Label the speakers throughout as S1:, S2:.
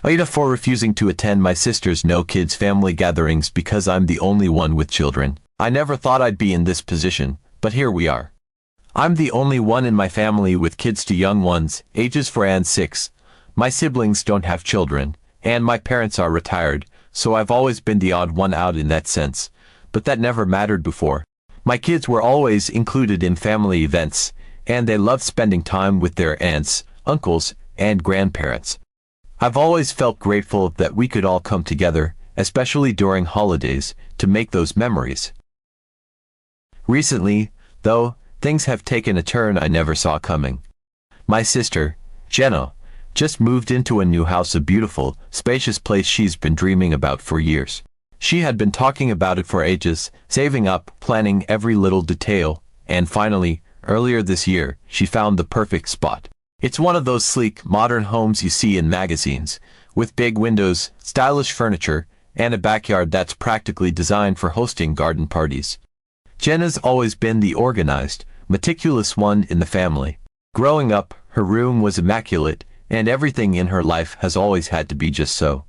S1: AITA for refusing to attend my sister's no kids family gatherings because I'm the only one with children. I never thought I'd be in this position, but here we are. I'm the only one in my family with kids to young ones, ages 4 and 6. My siblings don't have children, and my parents are retired, so I've always been the odd one out in that sense. But that never mattered before. My kids were always included in family events, and they loved spending time with their aunts, uncles, and grandparents. I've always felt grateful that we could all come together, especially during holidays, to make those memories. Recently, though, things have taken a turn I never saw coming. My sister, Jenna, just moved into a new house, a beautiful, spacious place she's been dreaming about for years. She had been talking about it for ages, saving up, planning every little detail, and finally, earlier this year, she found the perfect spot. It's one of those sleek, modern homes you see in magazines, with big windows, stylish furniture, and a backyard that's practically designed for hosting garden parties. Jenna's always been the organized, meticulous one in the family. Growing up, her room was immaculate, and everything in her life has always had to be just so.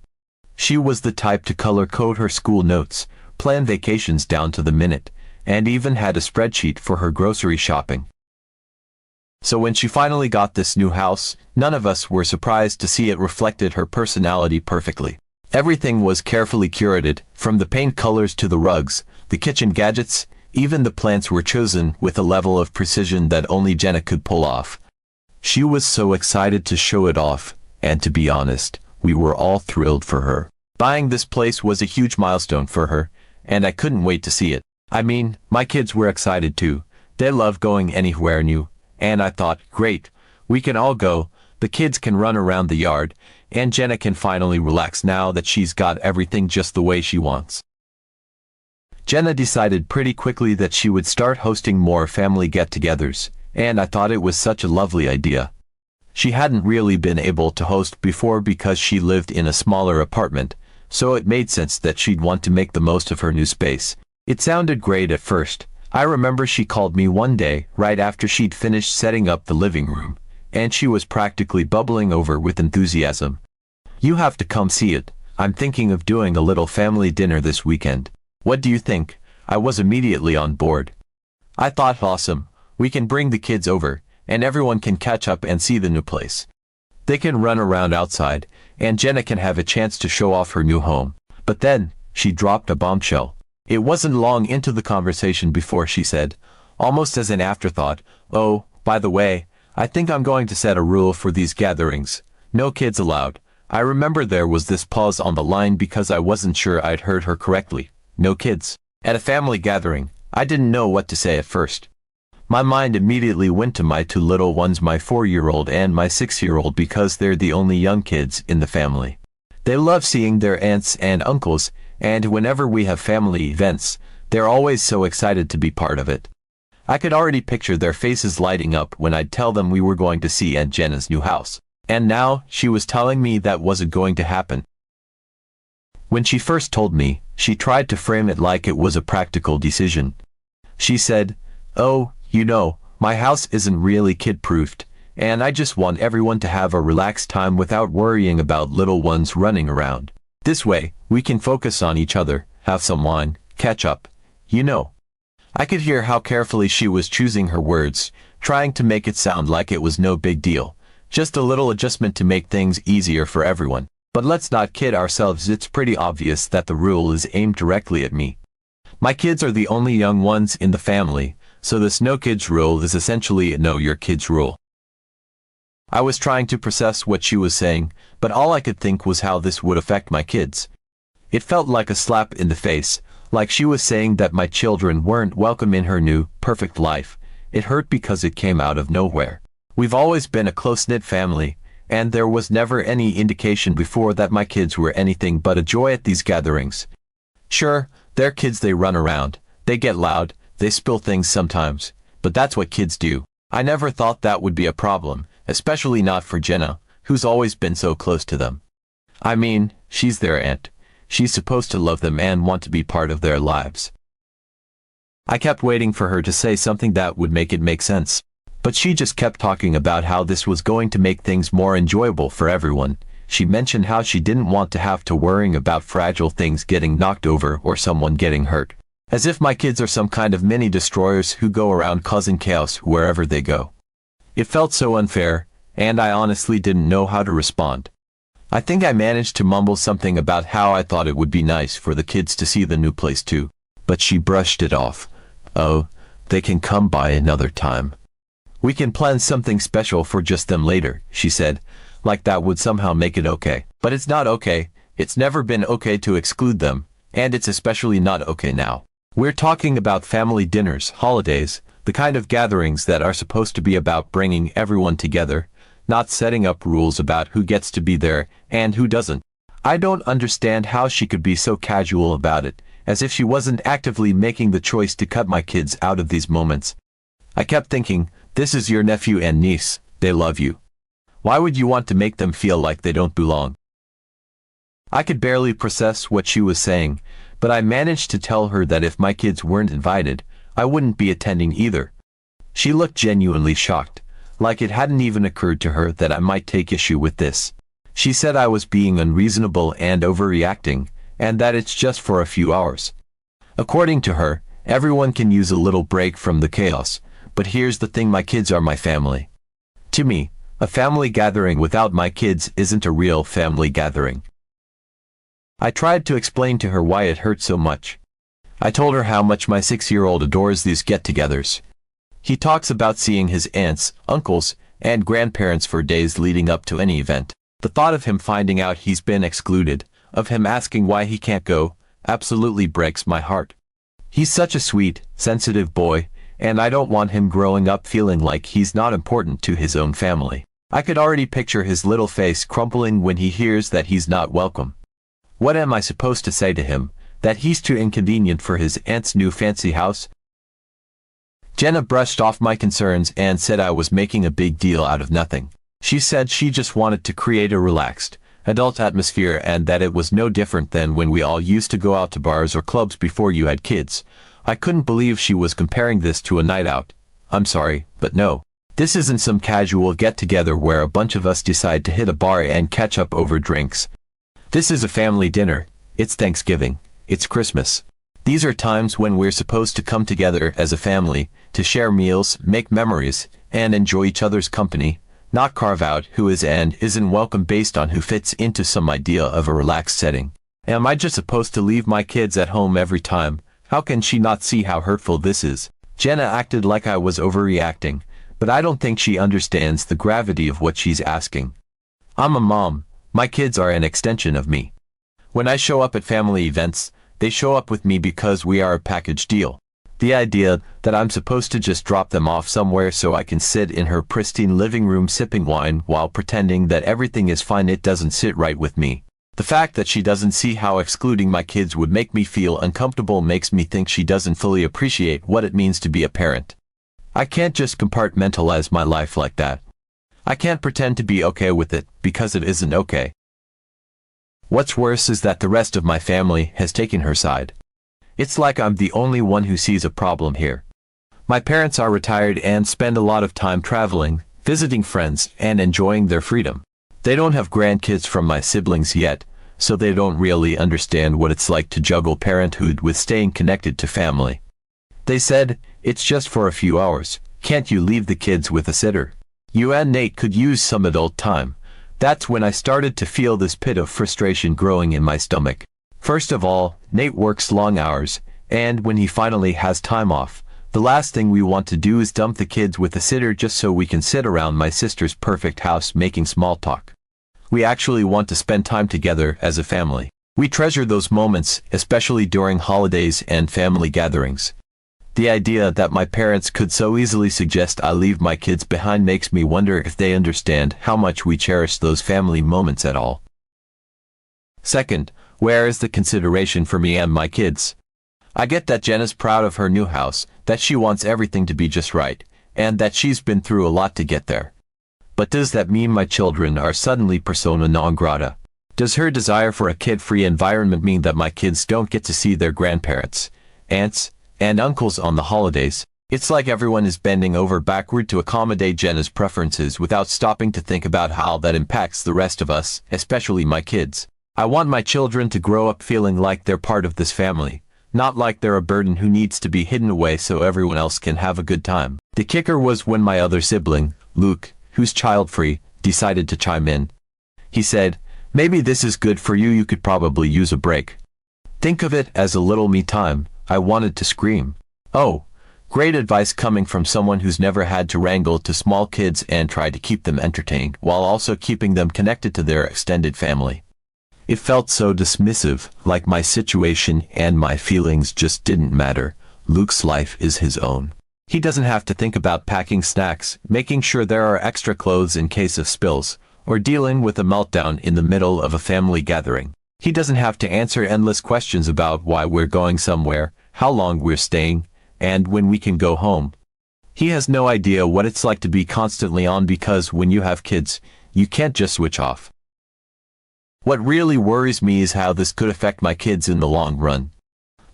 S1: She was the type to color-code her school notes, plan vacations down to the minute, and even had a spreadsheet for her grocery shopping. So when she finally got this new house, none of us were surprised to see it reflected her personality perfectly. Everything was carefully curated, from the paint colors to the rugs, the kitchen gadgets, even the plants were chosen with a level of precision that only Jenna could pull off. She was so excited to show it off, and to be honest, we were all thrilled for her. Buying this place was a huge milestone for her, and I couldn't wait to see it. I mean, my kids were excited too. They love going anywhere new. And I thought, great, we can all go, the kids can run around the yard, and Jenna can finally relax now that she's got everything just the way she wants. Jenna decided pretty quickly that she would start hosting more family get-togethers, and I thought it was such a lovely idea. She hadn't really been able to host before because she lived in a smaller apartment, so it made sense that she'd want to make the most of her new space. It sounded great at first. I remember she called me one day, right after she'd finished setting up the living room, and she was practically bubbling over with enthusiasm. "You have to come see it. I'm thinking of doing a little family dinner this weekend. What do you think?" I was immediately on board. I thought, awesome, we can bring the kids over, and everyone can catch up and see the new place. They can run around outside, and Jenna can have a chance to show off her new home. But then, she dropped a bombshell. It wasn't long into the conversation before she said, almost as an afterthought, "Oh, by the way, I think I'm going to set a rule for these gatherings. No kids allowed." I remember there was this pause on the line because I wasn't sure I'd heard her correctly. No kids. At a family gathering, I didn't know what to say at first. My mind immediately went to my two little ones, my 4-year-old and my 6-year-old, because they're the only young kids in the family. They love seeing their aunts and uncles, and whenever we have family events, they're always so excited to be part of it. I could already picture their faces lighting up when I'd tell them we were going to see Aunt Jenna's new house. And now, she was telling me that wasn't going to happen. When she first told me, she tried to frame it like it was a practical decision. She said, "Oh, you know, my house isn't really kid-proofed, and I just want everyone to have a relaxed time without worrying about little ones running around. This way, we can focus on each other, have some wine, catch up, you know." I could hear how carefully she was choosing her words, trying to make it sound like it was no big deal, just a little adjustment to make things easier for everyone. But let's not kid ourselves, it's pretty obvious that the rule is aimed directly at me. My kids are the only young ones in the family, so this no kids rule is essentially a know your kids rule. I was trying to process what she was saying, but all I could think was how this would affect my kids. It felt like a slap in the face, like she was saying that my children weren't welcome in her new, perfect life. It hurt because it came out of nowhere. We've always been a close-knit family, and there was never any indication before that my kids were anything but a joy at these gatherings. Sure, they're kids, they run around, they get loud, they spill things sometimes, but that's what kids do. I never thought that would be a problem, especially not for Jenna, who's always been so close to them. I mean, she's their aunt. She's supposed to love them and want to be part of their lives. I kept waiting for her to say something that would make it make sense. But she just kept talking about how this was going to make things more enjoyable for everyone, she mentioned how she didn't want to have to worrying about fragile things getting knocked over or someone getting hurt. As if my kids are some kind of mini destroyers who go around causing chaos wherever they go. It felt so unfair, and I honestly didn't know how to respond. I think I managed to mumble something about how I thought it would be nice for the kids to see the new place too, but she brushed it off. Oh, they can come by another time. We can plan something special for just them later, she said, like that would somehow make it okay. But it's not okay, it's never been okay to exclude them, and it's especially not okay now. We're talking about family dinners, holidays, the kind of gatherings that are supposed to be about bringing everyone together, not setting up rules about who gets to be there and who doesn't. I don't understand how she could be so casual about it, as if she wasn't actively making the choice to cut my kids out of these moments. I kept thinking, this is your nephew and niece, they love you. Why would you want to make them feel like they don't belong? I could barely process what she was saying, but I managed to tell her that if my kids weren't invited, I wouldn't be attending either. She looked genuinely shocked, like it hadn't even occurred to her that I might take issue with this. She said I was being unreasonable and overreacting, and that it's just for a few hours. According to her, everyone can use a little break from the chaos, but here's the thing, my kids are my family. To me, a family gathering without my kids isn't a real family gathering. I tried to explain to her why it hurt so much. I told her how much my 6-year-old adores these get-togethers. He talks about seeing his aunts, uncles, and grandparents for days leading up to any event. The thought of him finding out he's been excluded, of him asking why he can't go, absolutely breaks my heart. He's such a sweet, sensitive boy, and I don't want him growing up feeling like he's not important to his own family. I could already picture his little face crumpling when he hears that he's not welcome. What am I supposed to say to him? That he's too inconvenient for his aunt's new fancy house? Jenna brushed off my concerns and said I was making a big deal out of nothing. She said she just wanted to create a relaxed, adult atmosphere and that it was no different than when we all used to go out to bars or clubs before you had kids. I couldn't believe she was comparing this to a night out. I'm sorry, but no. This isn't some casual get-together where a bunch of us decide to hit a bar and catch up over drinks. This is a family dinner. It's Thanksgiving. It's Christmas. These are times when we're supposed to come together as a family, to share meals, make memories, and enjoy each other's company, not carve out who is and isn't welcome based on who fits into some idea of a relaxed setting. Am I just supposed to leave my kids at home every time? How can she not see how hurtful this is? Jenna acted like I was overreacting, but I don't think she understands the gravity of what she's asking. I'm a mom. My kids are an extension of me. When I show up at family events, they show up with me because we are a package deal. The idea that I'm supposed to just drop them off somewhere so I can sit in her pristine living room sipping wine while pretending that everything is fine, it doesn't sit right with me. The fact that she doesn't see how excluding my kids would make me feel uncomfortable makes me think she doesn't fully appreciate what it means to be a parent. I can't just compartmentalize my life like that. I can't pretend to be okay with it because it isn't okay. What's worse is that the rest of my family has taken her side. It's like I'm the only one who sees a problem here. My parents are retired and spend a lot of time traveling, visiting friends, and enjoying their freedom. They don't have grandkids from my siblings yet, so they don't really understand what it's like to juggle parenthood with staying connected to family. They said, it's just for a few hours. Can't you leave the kids with a sitter? You and Nate could use some adult time. That's when I started to feel this pit of frustration growing in my stomach. First of all, Nate works long hours, and when he finally has time off, the last thing we want to do is dump the kids with a sitter just so we can sit around my sister's perfect house making small talk. We actually want to spend time together as a family. We treasure those moments, especially during holidays and family gatherings. The idea that my parents could so easily suggest I leave my kids behind makes me wonder if they understand how much we cherish those family moments at all. Second, where is the consideration for me and my kids? I get that Jenna's proud of her new house, that she wants everything to be just right, and that she's been through a lot to get there. But does that mean my children are suddenly persona non grata? Does her desire for a kid-free environment mean that my kids don't get to see their grandparents, aunts, and uncles on the holidays? It's like everyone is bending over backward to accommodate Jenna's preferences without stopping to think about how that impacts the rest of us, especially my kids. I want my children to grow up feeling like they're part of this family, not like they're a burden who needs to be hidden away so everyone else can have a good time. The kicker was when my other sibling, Luke, who's child-free, decided to chime in. He said, "Maybe this is good for you, you could probably use a break. Think of it as a little me time." I wanted to scream. Oh, great advice coming from someone who's never had to wrangle to small kids and try to keep them entertained while also keeping them connected to their extended family. It felt so dismissive, like my situation and my feelings just didn't matter. Luke's life is his own. He doesn't have to think about packing snacks, making sure there are extra clothes in case of spills, or dealing with a meltdown in the middle of a family gathering. He doesn't have to answer endless questions about why we're going somewhere, how long we're staying, and when we can go home. He has no idea what it's like to be constantly on because when you have kids, you can't just switch off. What really worries me is how this could affect my kids in the long run.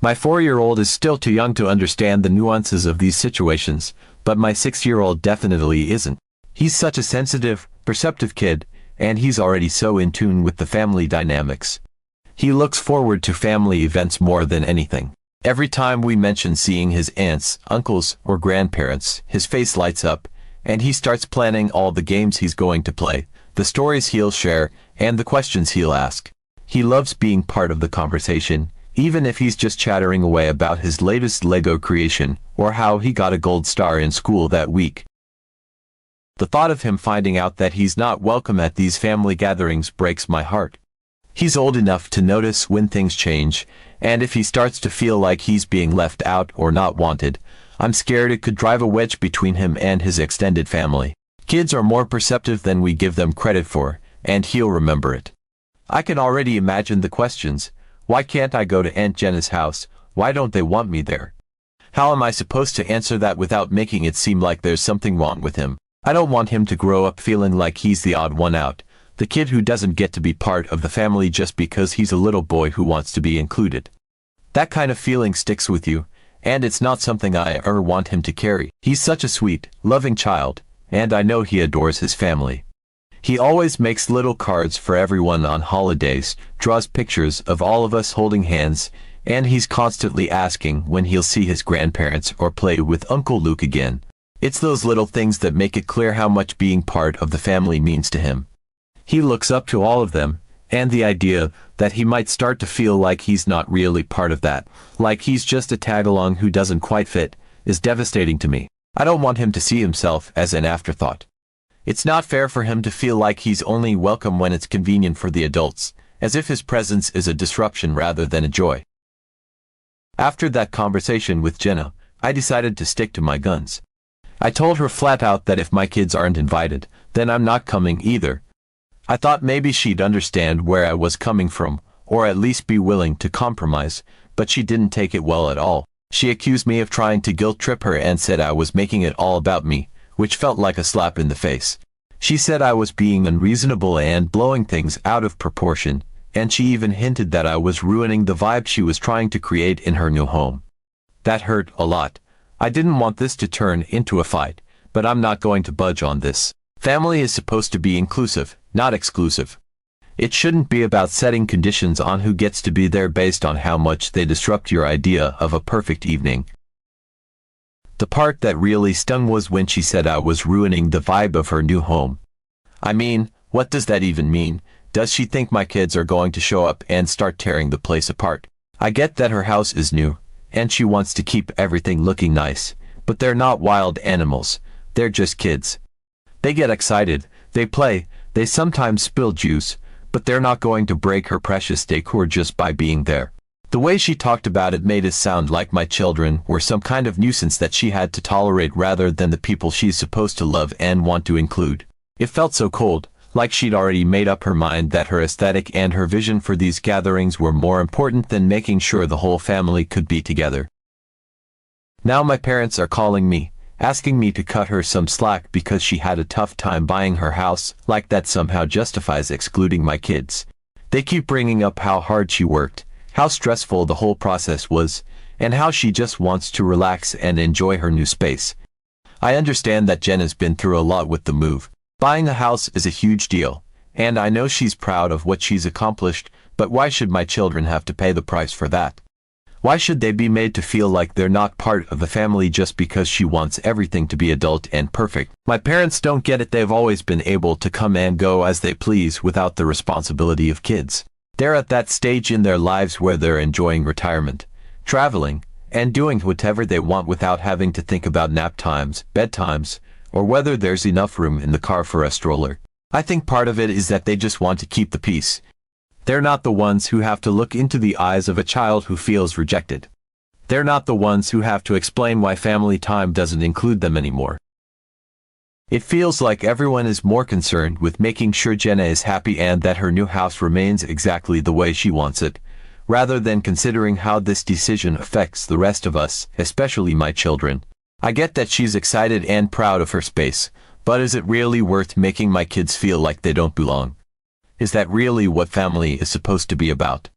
S1: My 4-year-old is still too young to understand the nuances of these situations, but my 6-year-old definitely isn't. He's such a sensitive, perceptive kid, and he's already so in tune with the family dynamics. He looks forward to family events more than anything. Every time we mention seeing his aunts, uncles, or grandparents, his face lights up, and he starts planning all the games he's going to play, the stories he'll share, and the questions he'll ask. He loves being part of the conversation, even if he's just chattering away about his latest Lego creation, or how he got a gold star in school that week. The thought of him finding out that he's not welcome at these family gatherings breaks my heart. He's old enough to notice when things change, and if he starts to feel like he's being left out or not wanted, I'm scared it could drive a wedge between him and his extended family. Kids are more perceptive than we give them credit for, and he'll remember it. I can already imagine the questions. Why can't I go to Aunt Jenna's house? Why don't they want me there? How am I supposed to answer that without making it seem like there's something wrong with him? I don't want him to grow up feeling like he's the odd one out, the kid who doesn't get to be part of the family just because he's a little boy who wants to be included. That kind of feeling sticks with you, and it's not something I ever want him to carry. He's such a sweet, loving child, and I know he adores his family. He always makes little cards for everyone on holidays, draws pictures of all of us holding hands, and he's constantly asking when he'll see his grandparents or play with Uncle Luke again. It's those little things that make it clear how much being part of the family means to him. He looks up to all of them, and the idea that he might start to feel like he's not really part of that, like he's just a tag-along who doesn't quite fit, is devastating to me. I don't want him to see himself as an afterthought. It's not fair for him to feel like he's only welcome when it's convenient for the adults, as if his presence is a disruption rather than a joy. After that conversation with Jenna, I decided to stick to my guns. I told her flat out that if my kids aren't invited, then I'm not coming either. I thought maybe she'd understand where I was coming from, or at least be willing to compromise, but she didn't take it well at all. She accused me of trying to guilt trip her and said I was making it all about me, which felt like a slap in the face. She said I was being unreasonable and blowing things out of proportion, and she even hinted that I was ruining the vibe she was trying to create in her new home. That hurt a lot. I didn't want this to turn into a fight, but I'm not going to budge on this. Family is supposed to be inclusive, not exclusive. It shouldn't be about setting conditions on who gets to be there based on how much they disrupt your idea of a perfect evening. The part that really stung was when she said I was ruining the vibe of her new home. I mean, what does that even mean? Does she think my kids are going to show up and start tearing the place apart? I get that her house is new, and she wants to keep everything looking nice, but they're not wild animals. They're just kids. They get excited, they play, they sometimes spill juice, but they're not going to break her precious decor just by being there. The way she talked about it made it sound like my children were some kind of nuisance that she had to tolerate rather than the people she's supposed to love and want to include. It felt so cold, like she'd already made up her mind that her aesthetic and her vision for these gatherings were more important than making sure the whole family could be together. Now my parents are calling me, asking me to cut her some slack because she had a tough time buying her house, like that somehow justifies excluding my kids. They keep bringing up how hard she worked, how stressful the whole process was, and how she just wants to relax and enjoy her new space. I understand that Jenna's been through a lot with the move. Buying a house is a huge deal, and I know she's proud of what she's accomplished, but why should my children have to pay the price for that? Why should they be made to feel like they're not part of the family just because she wants everything to be adult and perfect? My parents don't get it. They've always been able to come and go as they please without the responsibility of kids. They're at that stage in their lives where they're enjoying retirement, traveling, and doing whatever they want without having to think about nap times, bedtimes, or whether there's enough room in the car for a stroller. I think part of it is that they just want to keep the peace. They're not the ones who have to look into the eyes of a child who feels rejected. They're not the ones who have to explain why family time doesn't include them anymore. It feels like everyone is more concerned with making sure Jenna is happy and that her new house remains exactly the way she wants it, rather than considering how this decision affects the rest of us, especially my children. I get that she's excited and proud of her space, but is it really worth making my kids feel like they don't belong? Is that really what family is supposed to be about?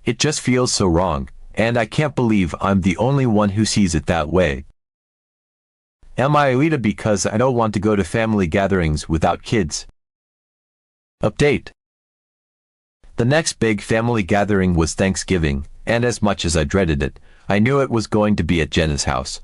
S1: It just feels so wrong, and I can't believe I'm the only one who sees it that way. Am I AITA because I don't want to go to family gatherings without kids? Update. The next big family gathering was Thanksgiving, and as much as I dreaded it, I knew it was going to be at Jenna's house.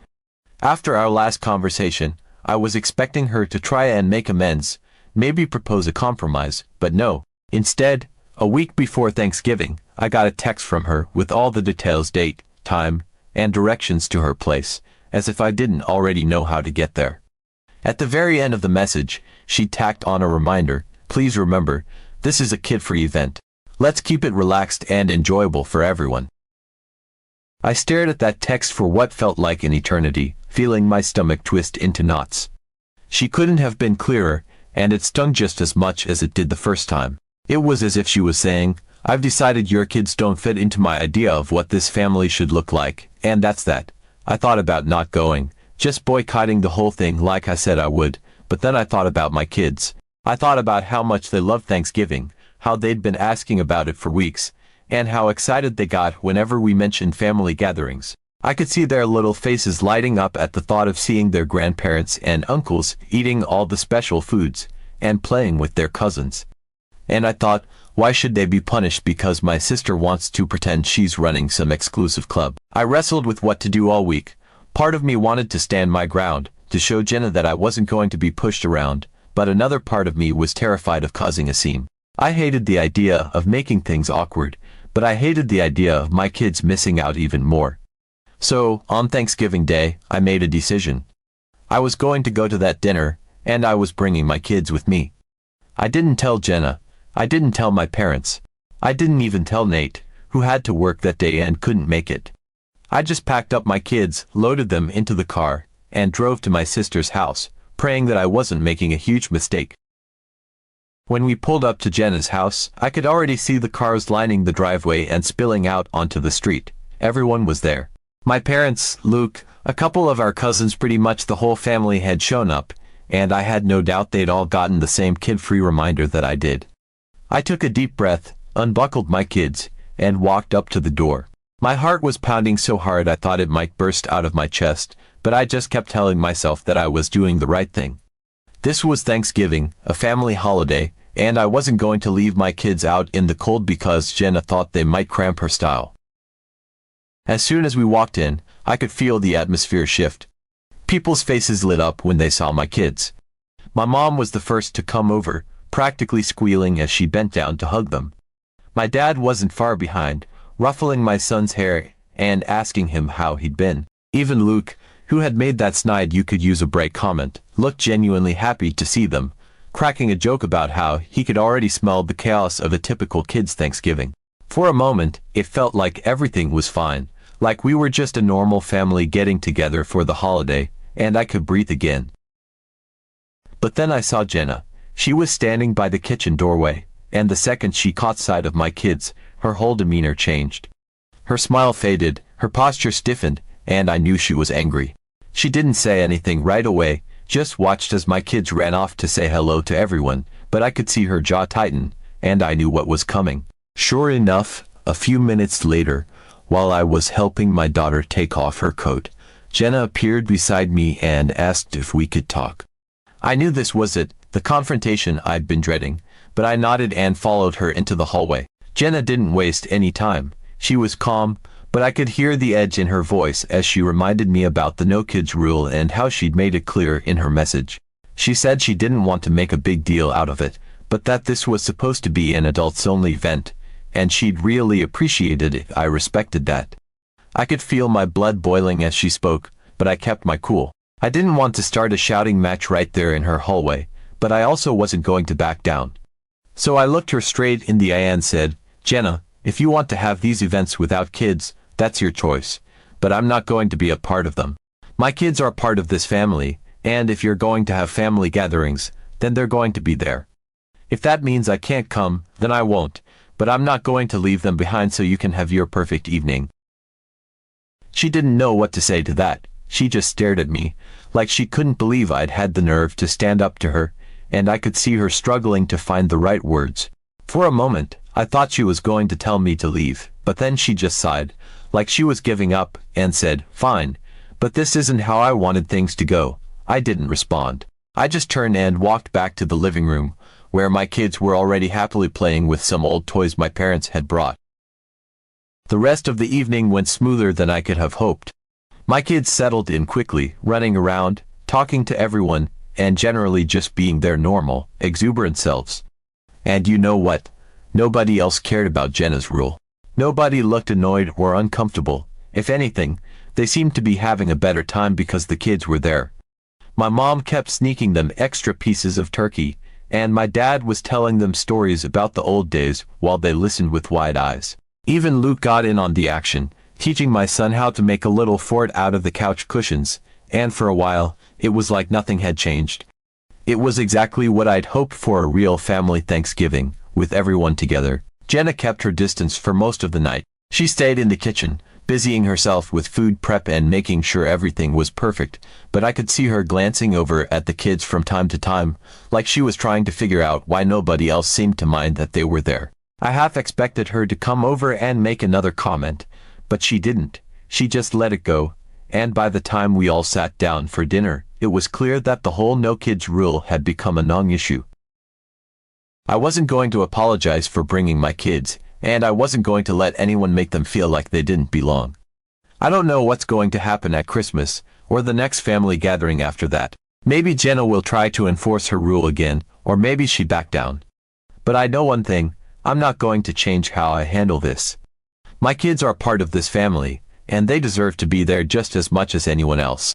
S1: After our last conversation, I was expecting her to try and make amends, maybe propose a compromise, but no. Instead, a week before Thanksgiving, I got a text from her with all the details, date, time, and directions to her place, as if I didn't already know how to get there. At the very end of the message, she tacked on a reminder, "Please remember, this is a kid-free event. Let's keep it relaxed and enjoyable for everyone." I stared at that text for what felt like an eternity, feeling my stomach twist into knots. She couldn't have been clearer, and it stung just as much as it did the first time. It was as if she was saying, "I've decided your kids don't fit into my idea of what this family should look like, and that's that." I thought about not going, just boycotting the whole thing like I said I would, but then I thought about my kids. I thought about how much they love Thanksgiving, how they'd been asking about it for weeks, and how excited they got whenever we mentioned family gatherings. I could see their little faces lighting up at the thought of seeing their grandparents and uncles eating all the special foods, and playing with their cousins. And I thought, why should they be punished because my sister wants to pretend she's running some exclusive club? I wrestled with what to do all week. Part of me wanted to stand my ground, to show Jenna that I wasn't going to be pushed around, but another part of me was terrified of causing a scene. I hated the idea of making things awkward, but I hated the idea of my kids missing out even more. So, on Thanksgiving Day, I made a decision. I was going to go to that dinner, and I was bringing my kids with me. I didn't tell Jenna. I didn't tell my parents. I didn't even tell Nate, who had to work that day and couldn't make it. I just packed up my kids, loaded them into the car, and drove to my sister's house, praying that I wasn't making a huge mistake. When we pulled up to Jenna's house, I could already see the cars lining the driveway and spilling out onto the street. Everyone was there. My parents, Luke, a couple of our cousins, pretty much the whole family had shown up, and I had no doubt they'd all gotten the same kid-free reminder that I did. I took a deep breath, unbuckled my kids, and walked up to the door. My heart was pounding so hard I thought it might burst out of my chest, but I just kept telling myself that I was doing the right thing. This was Thanksgiving, a family holiday, and I wasn't going to leave my kids out in the cold because Jenna thought they might cramp her style. As soon as we walked in, I could feel the atmosphere shift. People's faces lit up when they saw my kids. My mom was the first to come over, practically squealing as she bent down to hug them. My dad wasn't far behind, ruffling my son's hair and asking him how he'd been. Even Luke, who had made that snide "you could use a break" comment, looked genuinely happy to see them, cracking a joke about how he could already smell the chaos of a typical kid's Thanksgiving. For a moment, it felt like everything was fine, like we were just a normal family getting together for the holiday, and I could breathe again. But then I saw Jenna. She was standing by the kitchen doorway, and the second she caught sight of my kids, her whole demeanor changed. Her smile faded, her posture stiffened, and I knew she was angry. She didn't say anything right away, just watched as my kids ran off to say hello to everyone, but I could see her jaw tighten, and I knew what was coming. Sure enough, a few minutes later, while I was helping my daughter take off her coat, Jenna appeared beside me and asked if we could talk. I knew this was it, the confrontation I'd been dreading, but I nodded and followed her into the hallway. Jenna didn't waste any time. She was calm, but I could hear the edge in her voice as she reminded me about the no kids rule and how she'd made it clear in her message. She said she didn't want to make a big deal out of it, but that this was supposed to be an adults-only event, and she'd really appreciate it if I respected that. I could feel my blood boiling as she spoke, but I kept my cool. I didn't want to start a shouting match right there in her hallway, but I also wasn't going to back down. So I looked her straight in the eye and said, "Jenna, if you want to have these events without kids, that's your choice, but I'm not going to be a part of them. My kids are part of this family, and if you're going to have family gatherings, then they're going to be there. If that means I can't come, then I won't, but I'm not going to leave them behind so you can have your perfect evening." She didn't know what to say to that. She just stared at me, like she couldn't believe I'd had the nerve to stand up to her, and I could see her struggling to find the right words. For a moment, I thought she was going to tell me to leave, but then she just sighed, like she was giving up, and said, "Fine, but this isn't how I wanted things to go." I didn't respond. I just turned and walked back to the living room, where my kids were already happily playing with some old toys my parents had brought. The rest of the evening went smoother than I could have hoped. My kids settled in quickly, running around, talking to everyone, and generally just being their normal, exuberant selves. And you know what? Nobody else cared about Jenna's rule. Nobody looked annoyed or uncomfortable. If anything, they seemed to be having a better time because the kids were there. My mom kept sneaking them extra pieces of turkey, and my dad was telling them stories about the old days while they listened with wide eyes. Even Luke got in on the action, teaching my son how to make a little fort out of the couch cushions, and for a while, it was like nothing had changed. It was exactly what I'd hoped for, a real family Thanksgiving, with everyone together. Jenna kept her distance for most of the night. She stayed in the kitchen, busying herself with food prep and making sure everything was perfect, but I could see her glancing over at the kids from time to time, like she was trying to figure out why nobody else seemed to mind that they were there. I half expected her to come over and make another comment, but she didn't. She just let it go, and by the time we all sat down for dinner, it was clear that the whole no kids rule had become a non-issue. I wasn't going to apologize for bringing my kids, and I wasn't going to let anyone make them feel like they didn't belong. I don't know what's going to happen at Christmas, or the next family gathering after that. Maybe Jenna will try to enforce her rule again, or maybe she'd back down. But I know one thing, I'm not going to change how I handle this. My kids are part of this family, and they deserve to be there just as much as anyone else.